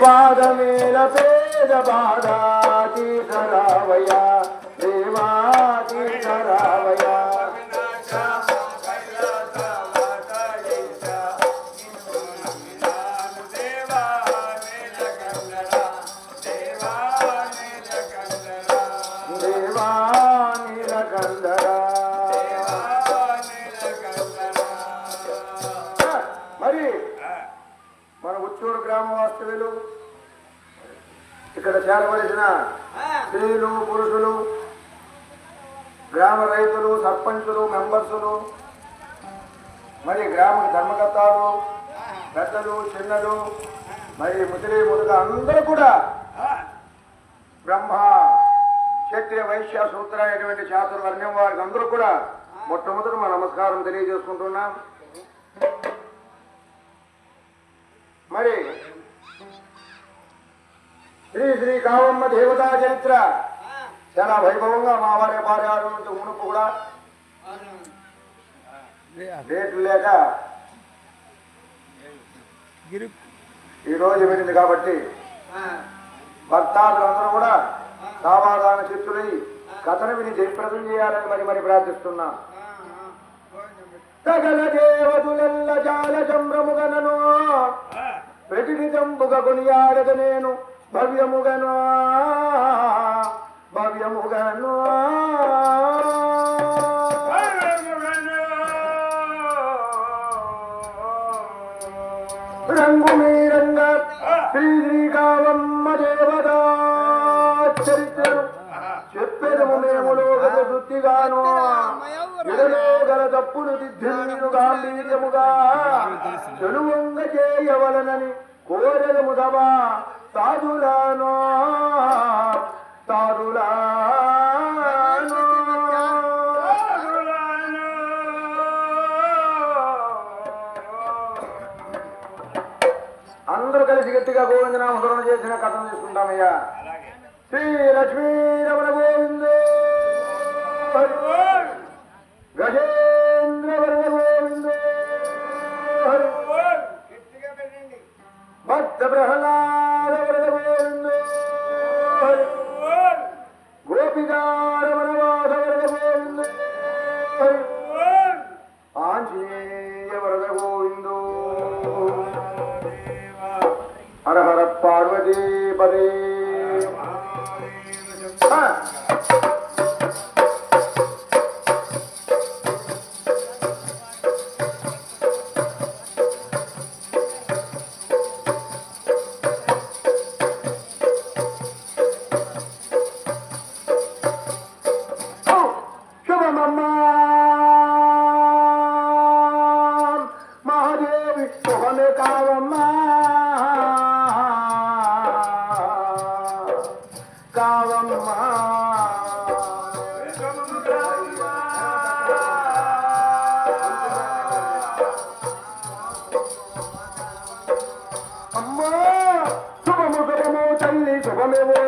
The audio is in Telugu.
పాదమేల పేద బాధాతి సరావయ దేవాతి సరావయ మరి మన ఉచ్చూరు గ్రామ వాస్తవ్యులు ఇక్కడ చేరవలసిన స్త్రీలు పురుషులు గ్రామ రైతులు సర్పంచులు మెంబర్సులు మరి గ్రామ ధర్మకర్తలు పెద్దలు చిన్నలు మరి ముదిరి ముదుగ అందరూ కూడా బ్రహ్మ క్షత్రియ వైశ్య సూత్ర అనేటువంటి చాతుర్వర్ణ్యం వారికి అందరూ కూడా మొట్టమొదటి మా నమస్కారం తెలియజేసుకుంటున్నాం. మరి శ్రీ శ్రీ కావమ్మ దేవతా చరిత్ర చాలా వైభవంగా మా వారి భార్యాలు మునుపు కూడా డేట్లు లేక ఈరోజు వెళ్ళింది కాబట్టి భక్తాదులందరూ కూడా సావాదాన చిత్తులై కథను విని జయప్రదం చేయాలని మరి ప్రార్థిస్తున్నా. సకల దేవతులెల్ల జాల చంద్రముగనను ప్రతినిధంబుగ కొనియాడద నేను భవ్యముగను రంగు మీరంగ శ్రీ శ్రీకావమ్మ దేవతా చరిత్రను చెప్పెదము మేము లోకత శుద్ధిగాను ఇడలో గల తప్పును దిద్దు గాంభీర్యముగా చెలువంగ చేయవలనని కోరదము సభా సాధులాను అందరూ కలిసి గట్టిగా గోవిందనామస్మరణ చేసిన కథను తీసుకుంటామయ్యా. శ్రీ లక్ష్మీ రమణ గోవింద గజేంద్ర వరద గోవింద భక్త ప్రహ్లాద వరద గోవింద గోపికారమణవాస వరద గోవింద ఆంజనేయ వరద గోవిందో హర హర పార్వతీ పదే. శుభమమ్మా మహాదేవి శుభమే కావమ్మా కావమ్మా అమ్మా శుభము శుభము తల్లి శుభమేవో